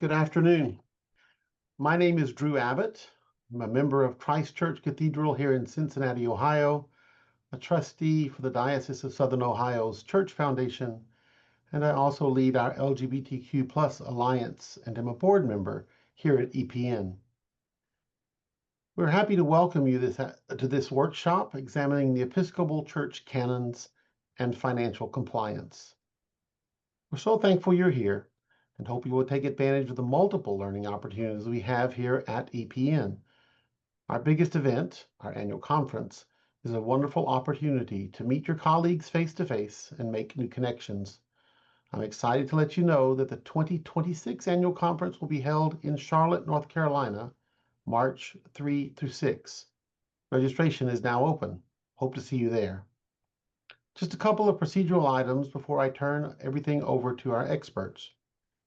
Good afternoon. My name is Drew Abbott. I'm a member of Christ Church Cathedral here in Cincinnati, Ohio, a trustee for the Diocese of Southern Ohio's Church Foundation, and I also lead our LGBTQ Plus Alliance and am a board member here at EPN. We're happy to welcome you to this workshop examining the Episcopal Church canons and financial compliance. We're so thankful you're here and hope you will take advantage of the multiple learning opportunities we have here at EPN. Our biggest event, our annual conference, is a wonderful opportunity to meet your colleagues face-to-face and make new connections. I'm excited to let you know that the 2026 annual conference will be held in Charlotte, North Carolina, March 3 through 6. Registration is now open. Hope to see you there. Just a couple of procedural items before I turn everything over to our experts.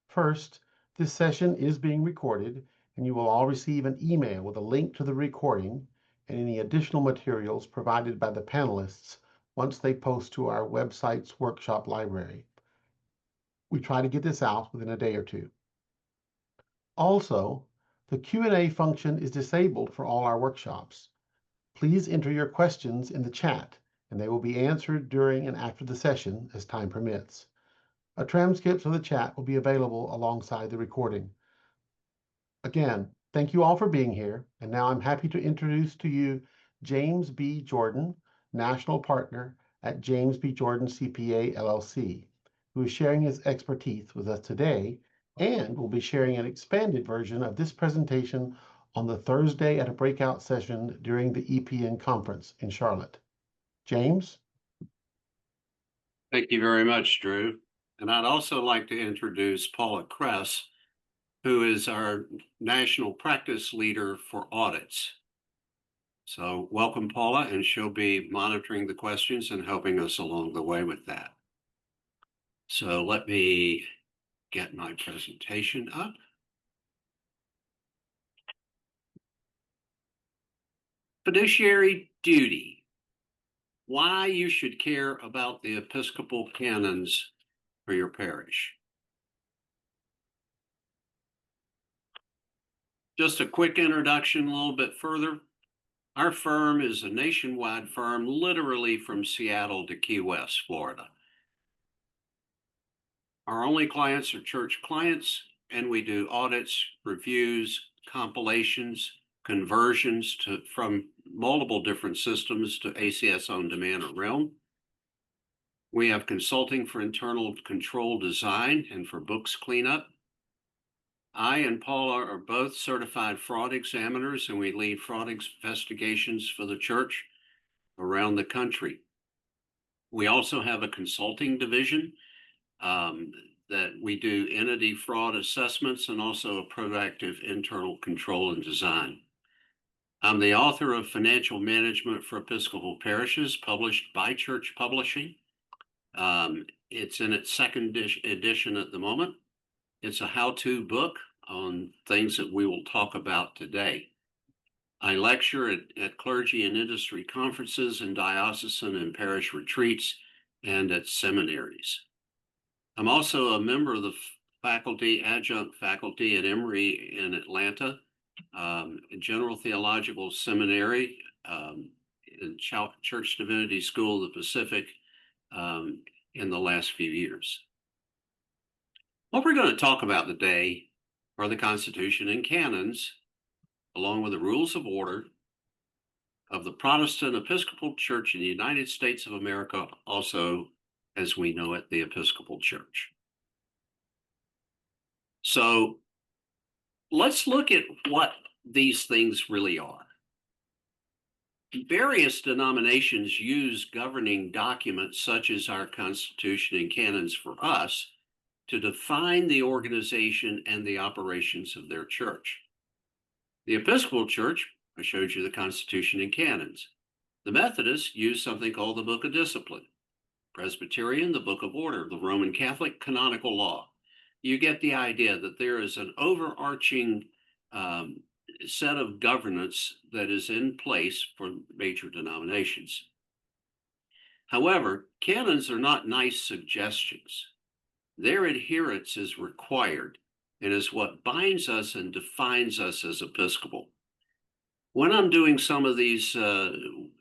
First, this session is being recorded, and you will all receive an email with a link to the recording and any additional materials provided by the panelists once they post to our website's workshop library. We try to get this out within a day or two. Also, the Q&A function is disabled for all our workshops. Please enter your questions in the chat, and they will be answered during and after the session as time permits. A transcript of the chat will be available alongside the recording. Again, thank you all for being here, and now I'm happy to introduce to you James B. Jordan, National Partner at James B. Jordan CPA LLC, who is sharing his expertise with us today and will be sharing an expanded version of this presentation on the Thursday at a breakout session during the EPN conference in Charlotte. James? Thank you very much, Drew. And I'd also like to introduce Paula Kress, who is our national practice leader for audits. So welcome, Paula, and she'll be monitoring the questions and helping us along the way with that. So let me get my presentation up. Fiduciary duty. Why you should care about the Episcopal canons for your parish. Just a quick introduction, a little bit further. Our firm is a nationwide firm, literally from Seattle to Key West, Florida. Our only clients are church clients, and we do audits, reviews, compilations, conversions from multiple different systems to ACS on demand or realm. We have consulting for internal control design and for books cleanup. I and Paula are both certified fraud examiners, and we lead fraud investigations for the church around the country. We also have a consulting division that we do entity fraud assessments and also a proactive internal control and design. I'm the author of Financial Management for Episcopal Parishes, published by Church Publishing. It's in its second edition at the moment. It's a how-to book on things that we will talk about today. I lecture at clergy and industry conferences and diocesan and parish retreats and at seminaries. I'm also a member of the adjunct faculty at Emory in Atlanta, General Theological Seminary, in Church Divinity School of the Pacific in the last few years. What we're going to talk about today are the Constitution and canons, along with the rules of order of the Protestant Episcopal Church in the United States of America, also as we know it, the Episcopal Church. So let's look at what these things really are. Various denominations use governing documents such as our Constitution and canons for us to define the organization and the operations of their church. The Episcopal Church, I showed you the Constitution and canons. The Methodists use something called the Book of Discipline. Presbyterian, the Book of Order. The Roman Catholic, canonical law. You get the idea that there is an overarching set of governance that is in place for major denominations. However, canons are not nice suggestions. Their adherence is required. and is what binds us and defines us as Episcopal. When I'm doing some of these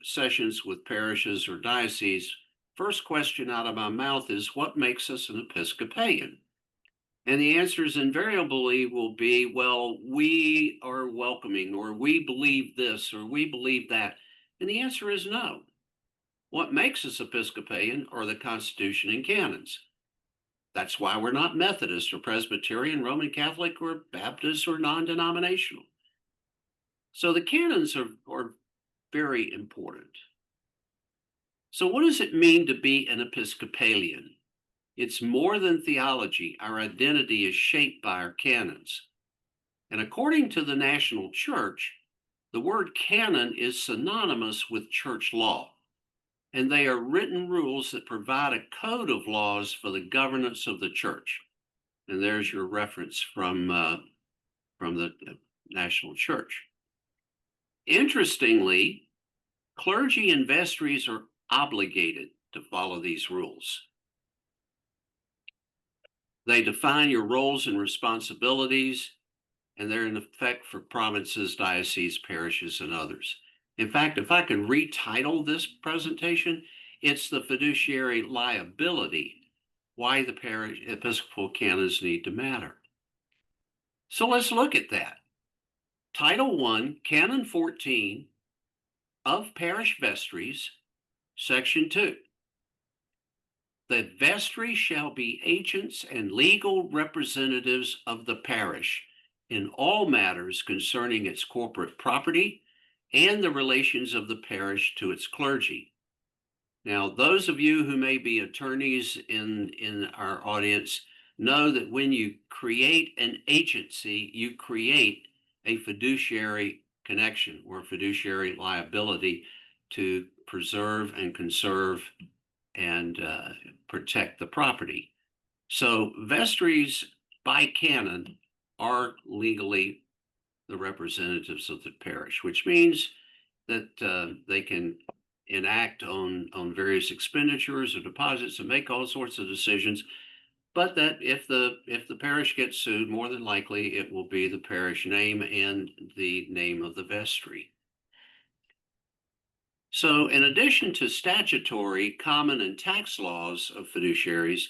sessions with parishes or dioceses, first question out of my mouth is, what makes us an Episcopalian? And the answers invariably will be, well, we are welcoming, or we believe this, or we believe that. And the answer is no. What makes us Episcopalian are the Constitution and canons. That's why we're not Methodist or Presbyterian, Roman Catholic, or Baptist, or non-denominational. So the canons are very important. So what does it mean to be an Episcopalian? It's more than theology. Our identity is shaped by our canons. And according to the National Church, the word canon is synonymous with church law. And they are written rules that provide a code of laws for the governance of the church. And there's your reference from the National Church. Interestingly, clergy and vestries are obligated to follow these rules. They define your roles and responsibilities, and they're in effect for provinces, dioceses, parishes, and others. In fact, if I could retitle this presentation, it's the fiduciary liability, why the parish Episcopal canons need to matter. So let's look at that. Title 1, Canon 14 of Parish Vestries, Section 2. The vestry shall be agents and legal representatives of the parish in all matters concerning its corporate property and the relations of the parish to its clergy. Now, those of you who may be attorneys in our audience know that when you create an agency, you create a fiduciary connection or fiduciary liability to preserve and conserve and protect the property. So vestries by canon are legally the representatives of the parish, which means that they can enact on various expenditures or deposits and make all sorts of decisions, but that if the parish gets sued, more than likely it will be the parish name and the name of the vestry. So in addition to statutory, common, and tax laws of fiduciaries,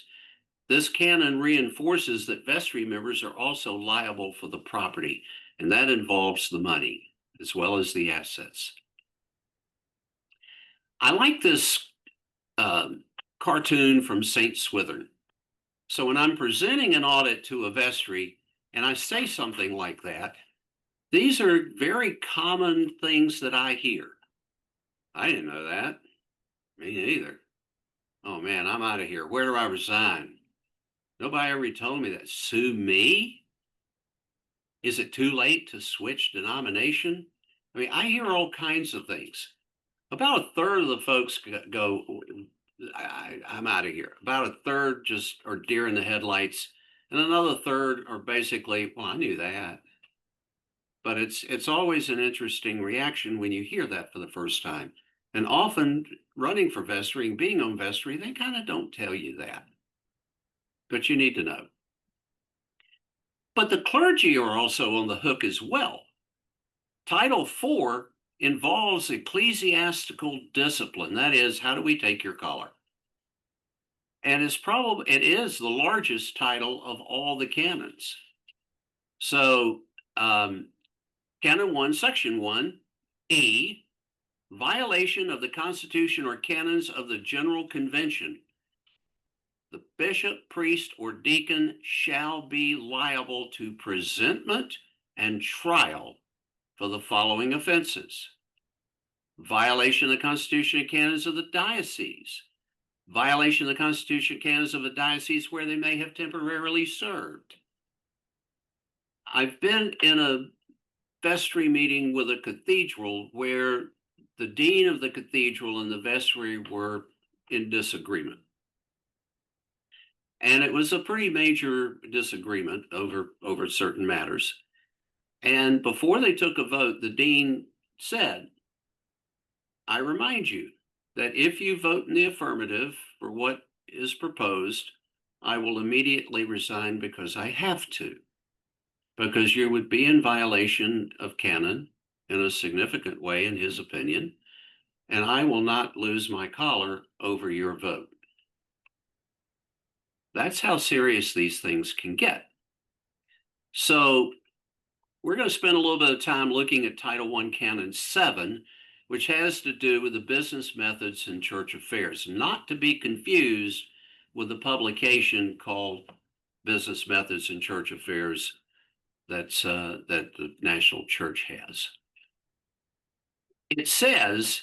this canon reinforces that vestry members are also liable for the property, and that involves the money as well as the assets. I like this cartoon from St. Swithun. So when I'm presenting an audit to a vestry and I say something like that, these are very common things that I hear. I didn't know that. Me neither. Oh man, I'm out of here. Where do I resign? Nobody ever told me that. Sue me? Is it too late to switch denomination? I mean, I hear all kinds of things. About a third of the folks go, I'm out of here. About a third just are deer in the headlights. And another third are basically, well, I knew that. But it's always an interesting reaction when you hear that for the first time. And often running for vestry and being on vestry, they kind of don't tell you that. But you need to know. But the clergy are also on the hook as well. Title 4 involves ecclesiastical discipline. That is, how do we take your collar? And it is the largest title of all the canons. So Canon 1, Section 1, E, violation of the Constitution or canons of the General Convention. The bishop, priest, or deacon shall be liable to presentment and trial for the following offenses: violation of the Constitution and canons of the diocese, violation of the Constitution and canons of the diocese where they may have temporarily served. I've been in a vestry meeting with a cathedral where the dean of the cathedral and the vestry were in disagreement. And it was a pretty major disagreement over certain matters. And before they took a vote, the dean said, I remind you that if you vote in the affirmative for what is proposed, I will immediately resign because I have to. because you would be in violation of canon in a significant way, in his opinion, and I will not lose my collar over your vote. That's how serious these things can get. So we're going to spend a little bit of time looking at Title I, Canon 7, which has to do with the business methods in church affairs, not to be confused with the publication called Business Methods in Church Affairs that the National Church has. It says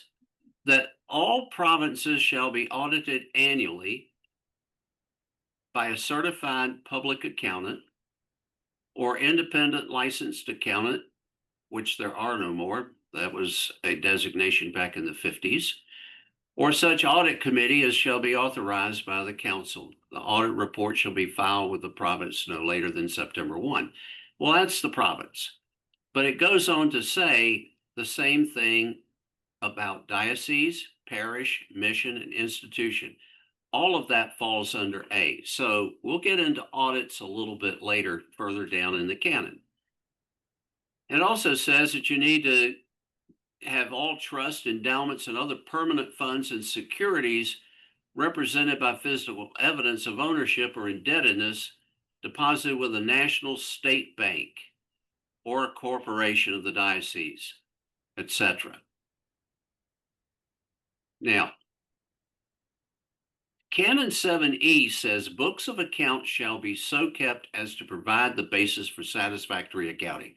that all provinces shall be audited annually by a certified public accountant or independent licensed accountant, which there are no more. That was a designation back in the 50s, or such audit committee as shall be authorized by the council. The audit report shall be filed with the province no later than September 1. Well, that's the province. But it goes on to say the same thing about diocese, parish, mission, and institution. All of that falls under A. So we'll get into audits a little bit later, further down in the canon. It also says that you need to have all trust, endowments, and other permanent funds and securities represented by physical evidence of ownership or indebtedness deposited with a national state bank or a corporation of the diocese, etc. Now, Canon 7E says books of accounts shall be so kept as to provide the basis for satisfactory accounting.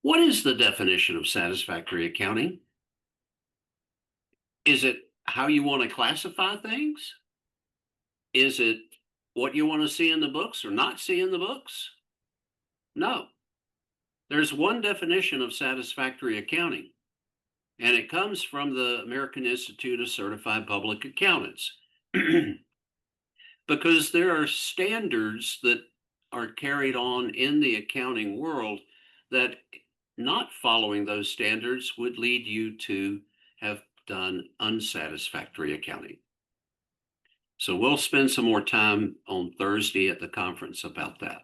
What is the definition of satisfactory accounting? Is it how you want to classify things? Is it what you want to see in the books or not see in the books? No. There's one definition of satisfactory accounting, and it comes from the American Institute of Certified Public Accountants. Because there are standards that are carried on in the accounting world that not following those standards would lead you to have done unsatisfactory accounting. So we'll spend some more time on Thursday at the conference about that.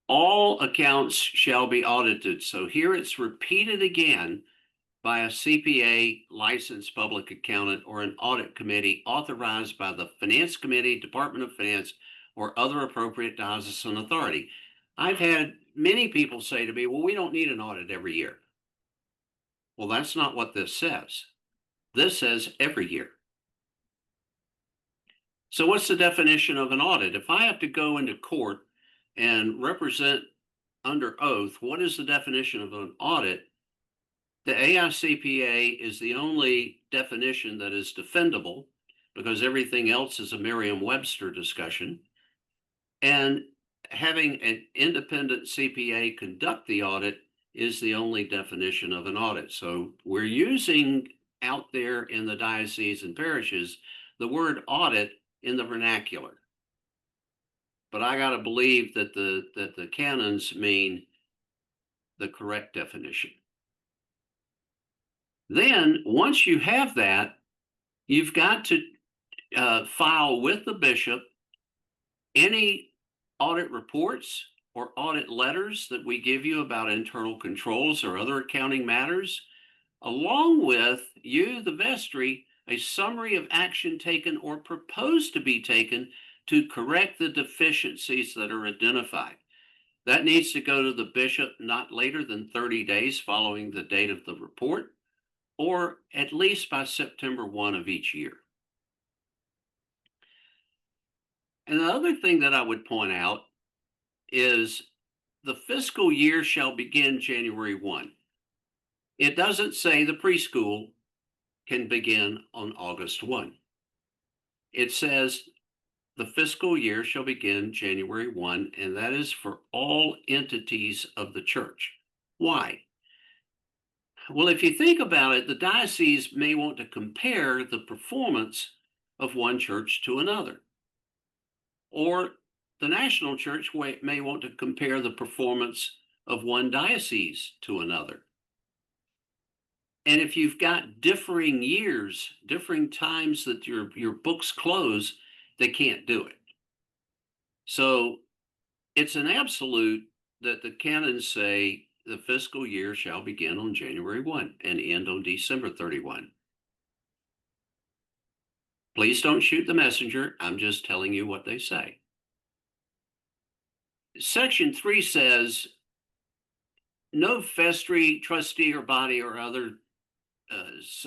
All accounts shall be audited. So here it's repeated again by a CPA, licensed public accountant, or an audit committee authorized by the Finance Committee, Department of Finance, or other appropriate diocesan authority. I've had many people say to me, well, we don't need an audit every year. Well, that's not what this says. This says every year. So what's the definition of an audit? If I have to go into court and represent under oath, what is the definition of an audit? The AICPA is the only definition that is defendable because everything else is a Merriam-Webster discussion. And having an independent CPA conduct the audit is the only definition of an audit. So we're using out there in the dioceses and parishes the word audit in the vernacular. But I got to believe that the canons mean the correct definition. Then, once you have that, you've got to file with the bishop any audit reports or audit letters that we give you about internal controls or other accounting matters, along with you, the vestry, a summary of action taken or proposed to be taken to correct the deficiencies that are identified. That needs to go to the bishop not later than 30 days following the date of the report, or at least by September 1 of each year. And the other thing that I would point out is the fiscal year shall begin January 1. It doesn't say the preschool can begin on August 1. It says the fiscal year shall begin January 1, and that is for all entities of the church. Why? Well, if you think about it, the diocese may want to compare the performance of one church to another. Or the national church may want to compare the performance of one diocese to another. And if you've got differing years, differing times that your books close, they can't do it. So it's an absolute that the canons say the fiscal year shall begin on January 1 and end on December 31. Please don't shoot the messenger. I'm just telling you what they say. Section 3 says no vestry, trustee, or body or other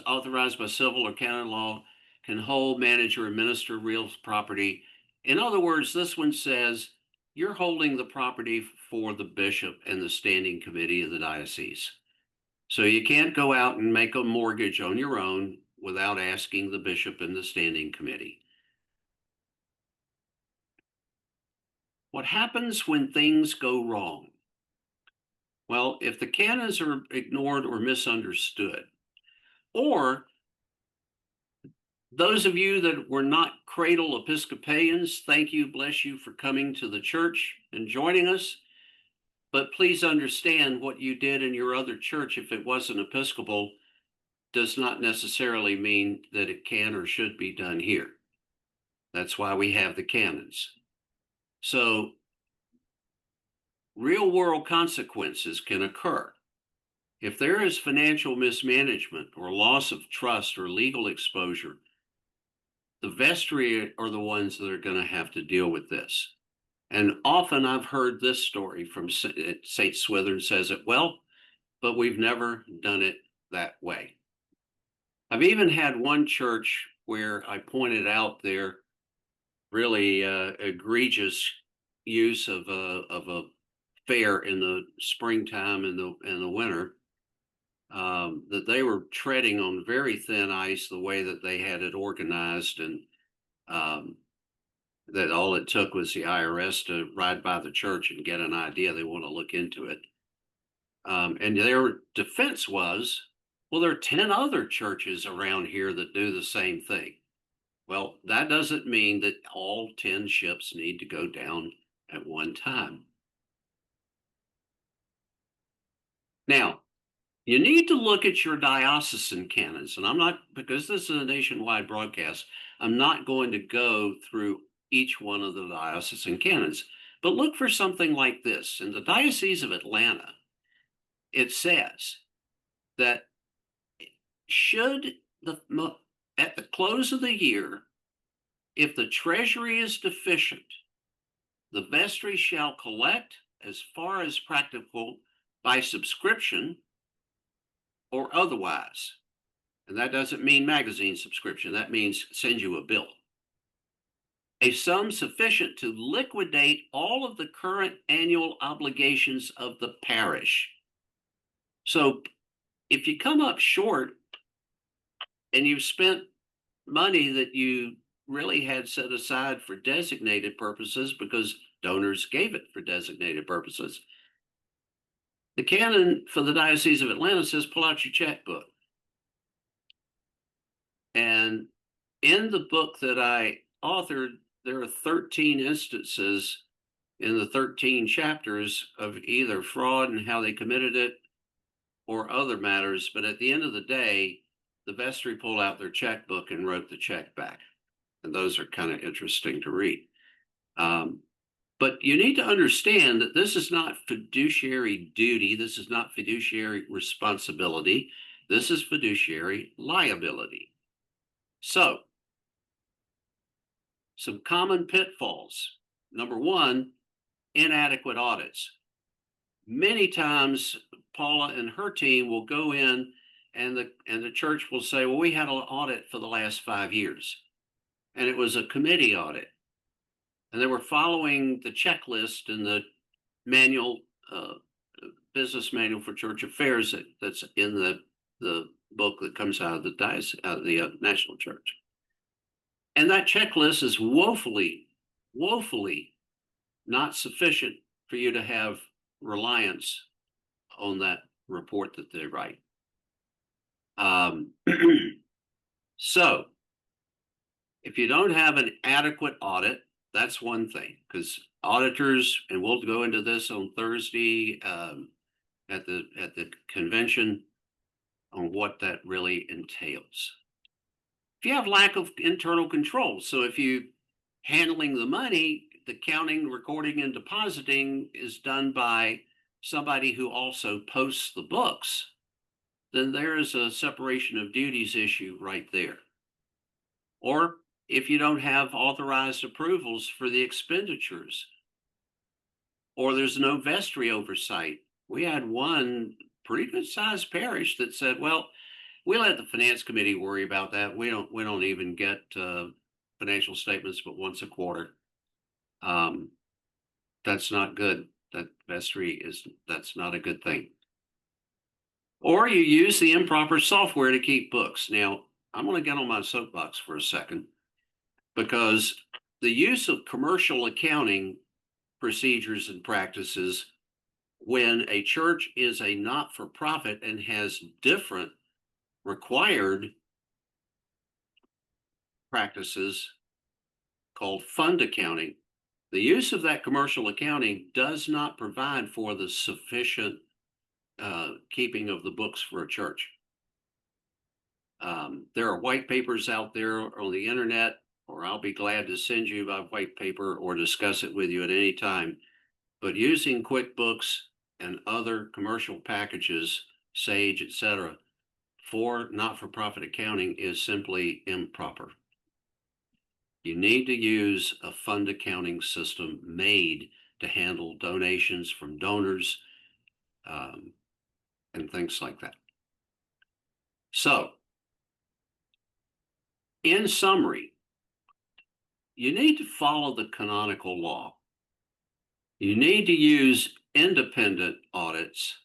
authorized by civil or canon law can hold, manage, or administer real property. In other words, this one says you're holding the property for the bishop and the standing committee of the diocese. So you can't go out and make a mortgage on your own without asking the bishop and the standing committee. What happens when things go wrong? Well, if the canons are ignored or misunderstood, or those of you that were not cradle Episcopalians, thank you, bless you for coming to the church and joining us. But please understand what you did in your other church, if it wasn't Episcopal, does not necessarily mean that it can or should be done here. That's why we have the canons. So real world consequences can occur. If there is financial mismanagement or loss of trust or legal exposure, the vestry are the ones that are going to have to deal with this. And often I've heard this story from St. Swithern says it, well, but we've never done it that way. I've even had one church where I pointed out their really egregious use of a fair in the springtime and the winter, that they were treading on very thin ice the way that they had it organized, and that all it took was the IRS to ride by the church and get an idea they want to look into it. And their defense was, well, there are 10 other churches around here that do the same thing. Well, that doesn't mean that all 10 ships need to go down at one time. Now, you need to look at your diocesan canons, and I'm not, because this is a nationwide broadcast, I'm not going to go through each one of the diocesan canons, but look for something like this. In the Diocese of Atlanta, it says that at the close of the year, if the treasury is deficient, the vestry shall collect as far as practicable by subscription or otherwise. And that doesn't mean magazine subscription. That means send you a bill. A sum sufficient to liquidate all of the current annual obligations of the parish. So if you come up short and you've spent money that you really had set aside for designated purposes because donors gave it for designated purposes, the canon for the Diocese of Atlanta says pull out your checkbook. And in the book that I authored, there are 13 instances in the 13 chapters of either fraud and how they committed it or other matters. But at the end of the day, the vestry pulled out their checkbook and wrote the check back. And those are kind of interesting to read. But you need to understand that this is not fiduciary duty. This is not fiduciary responsibility. This is fiduciary liability. So, some common pitfalls. Number one, inadequate audits. Many times, Paula and her team will go in and the church will say, well, we had an audit for the last 5 years. And it was a committee audit. And they were following the checklist in the manual, business manual for church affairs that's in the book that comes out of the national church. And that checklist is woefully not sufficient for you to have reliance on that report that they write. So if you don't have an adequate audit, that's one thing, because auditors, and we'll go into this on Thursday at the convention on what that really entails. If you have lack of internal control, so if you handling the money the counting, recording, and depositing is done by somebody who also posts the books, then there is a separation of duties issue right there. Or if you don't have authorized approvals for the expenditures, or there's no vestry oversight. We had one pretty good sized parish that said, well, we let the finance committee worry about that. We don't even get financial statements but once a quarter. That's not good. That vestry that's not a good thing. Or you use the improper software to keep books. Now, I'm going to get on my soapbox for a second, because the use of commercial accounting procedures and practices when a church is a not-for-profit and has different required practices called fund accounting, the use of that commercial accounting does not provide for the sufficient keeping of the books for a church. There are white papers out there on the internet, or I'll be glad to send you a white paper or discuss it with you at any time. But using QuickBooks and other commercial packages, Sage, etc., for not-for-profit accounting is simply improper. You need to use a fund accounting system made to handle donations from donors and things like that. So, in summary, you need to follow the canonical law. You need to use independent audits,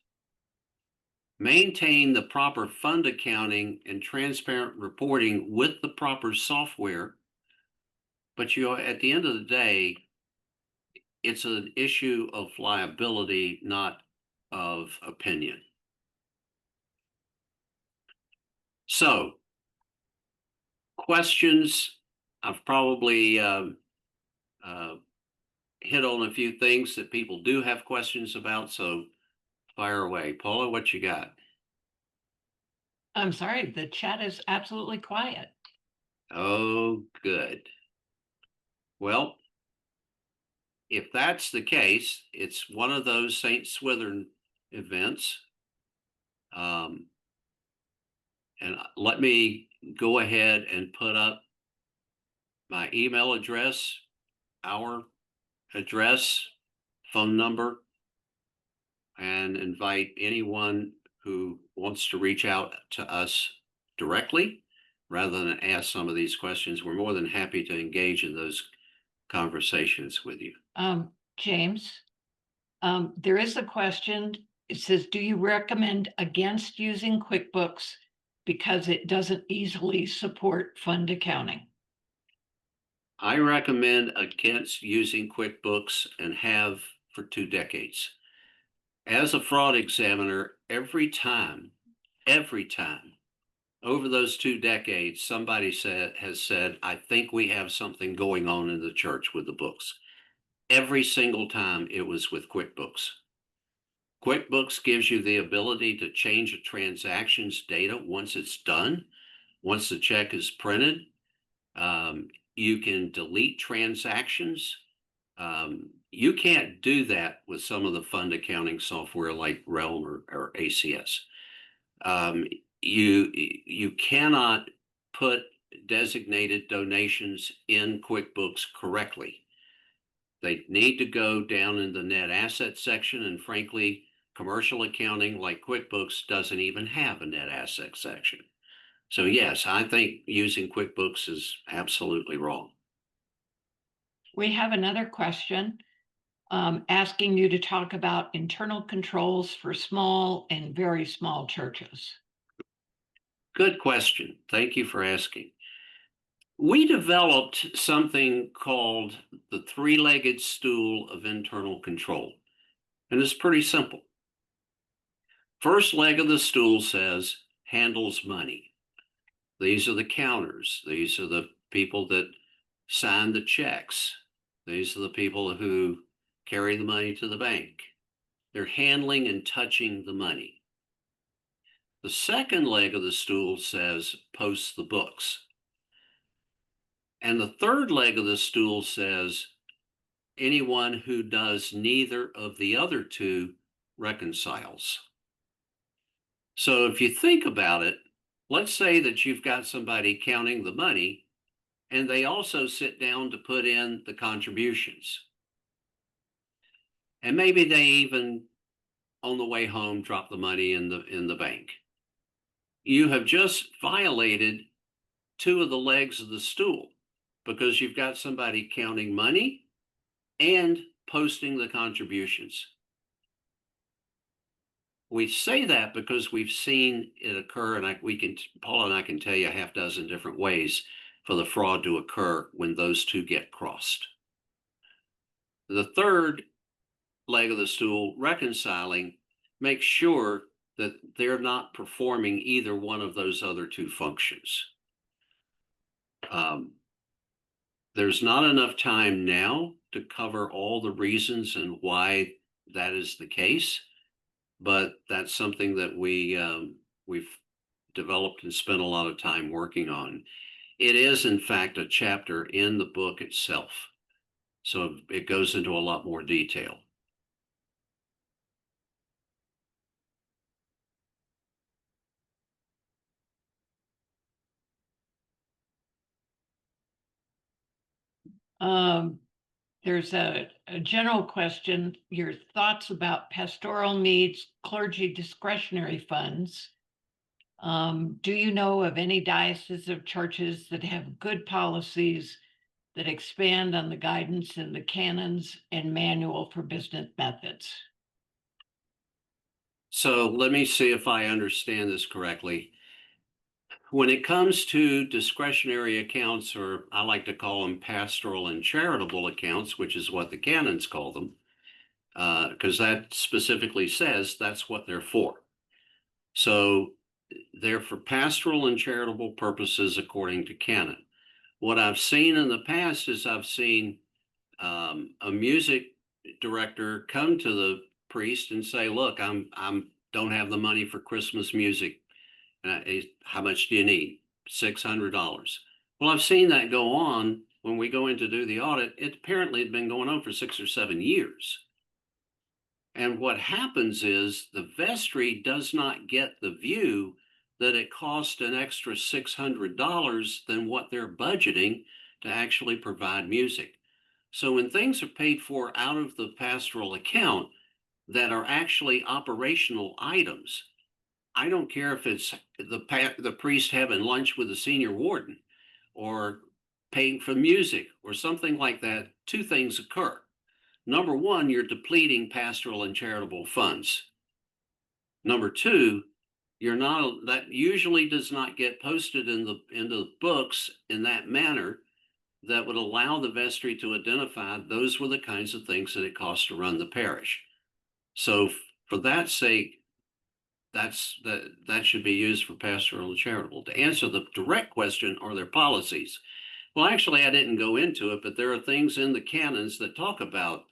maintain the proper fund accounting and transparent reporting with the proper software. But at the end of the day, it's an issue of liability, not of opinion. So, questions. I've probably hit on a few things that people do have questions about, so fire away. Paula, what you got? I'm sorry, the chat is absolutely quiet. Oh, good. Well, if that's the case, it's one of those St. Swithern events. And let me go ahead and put up my email address, our address, phone number, and invite anyone who wants to reach out to us directly rather than ask some of these questions. We're more than happy to engage in those conversations with you. James, there is a question. It says, do you recommend against using QuickBooks because it doesn't easily support fund accounting? I recommend against using QuickBooks and have for 2 decades. As a fraud examiner, every time, over those 2 decades, somebody has said, I think we have something going on in the church with the books. Every single time it was with QuickBooks. QuickBooks gives you the ability to change a transaction's data once it's done. Once the check is printed, you can delete transactions. You can't do that with some of the fund accounting software like Realm or ACS. You cannot put designated donations in QuickBooks correctly. They need to go down in the net asset section, and frankly, commercial accounting like QuickBooks doesn't even have a net asset section. So yes, I think using QuickBooks is absolutely wrong. We have another question asking you to talk about internal controls for small and very small churches. Good question. Thank you for asking. We developed something called the 3-legged stool of internal control, and it's pretty simple. First leg of the stool says handles money. These are the counters. These are the people that sign the checks. These are the people who carry the money to the bank. They're handling and touching the money. The second leg of the stool says post the books. And the third leg of the stool says anyone who does neither of the other two reconciles. So if you think about it, let's say that you've got somebody counting the money and they also sit down to put in the contributions. And maybe they even on the way home drop the money in the bank. You have just violated two of the legs of the stool because you've got somebody counting money and posting the contributions. We say that because we've seen it occur, and Paula and I can tell you a half dozen different ways for the fraud to occur when those two get crossed. The third leg of the stool, reconciling, makes sure that they're not performing either one of those other two functions. There's not enough time now to cover all the reasons and why that is the case, but that's something that we've developed and spent a lot of time working on. It is, in fact, a chapter in the book itself, so it goes into a lot more detail. There's a general question, your thoughts about pastoral needs, clergy discretionary funds. Do you know of any dioceses or churches that have good policies that expand on the guidance in the canons and manual for business methods? So let me see if I understand this correctly. When it comes to discretionary accounts, or I like to call them pastoral and charitable accounts, which is what the canons call them, because that specifically says that's what they're for. So they're for pastoral and charitable purposes according to canon. What I've seen in the past is I've seen a music director come to the priest and say, "Look, I'm don't have the money for Christmas music. How much do you need? $600." Well, I've seen that go on when we go in to do the audit. It apparently had been going on for 6 or 7 years. And what happens is the vestry does not get the view that it costs an extra $600 than what they're budgeting to actually provide music. So when things are paid for out of the pastoral account that are actually operational items, I don't care if it's the priest having lunch with the senior warden or paying for music or something like that, two things occur. Number one, you're depleting pastoral and charitable funds. Number two, that usually does not get posted in the books in that manner that would allow the vestry to identify those were the kinds of things that it costs to run the parish. So for that sake, that should be used for pastoral and charitable. To answer the direct question, are there policies? Well, actually, I didn't go into it, but there are things in the canons that talk about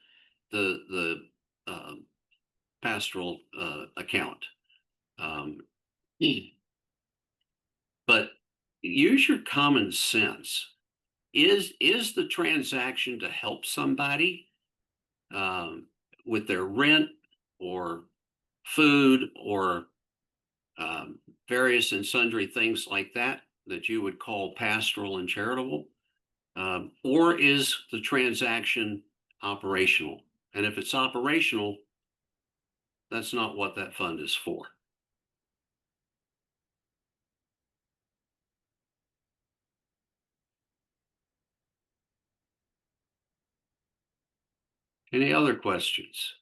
the pastoral account. But use your common sense. Is the transaction to help somebody with their rent or food or various and sundry things like that you would call pastoral and charitable? Or is the transaction operational? And if it's operational, that's not what that fund is for. Any other questions?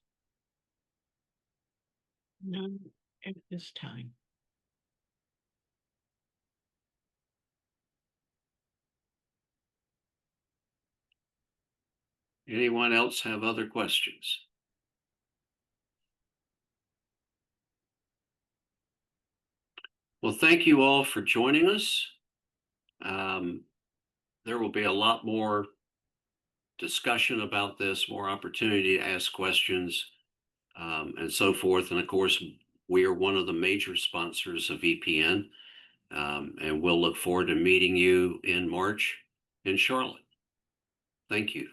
None at this time. Anyone else have other questions? Well, thank you all for joining us. There will be a lot more discussion about this, more opportunity to ask questions, and so forth. And of course, we are one of the major sponsors of EPN, and we'll look forward to meeting you in March in Charlotte. Thank you.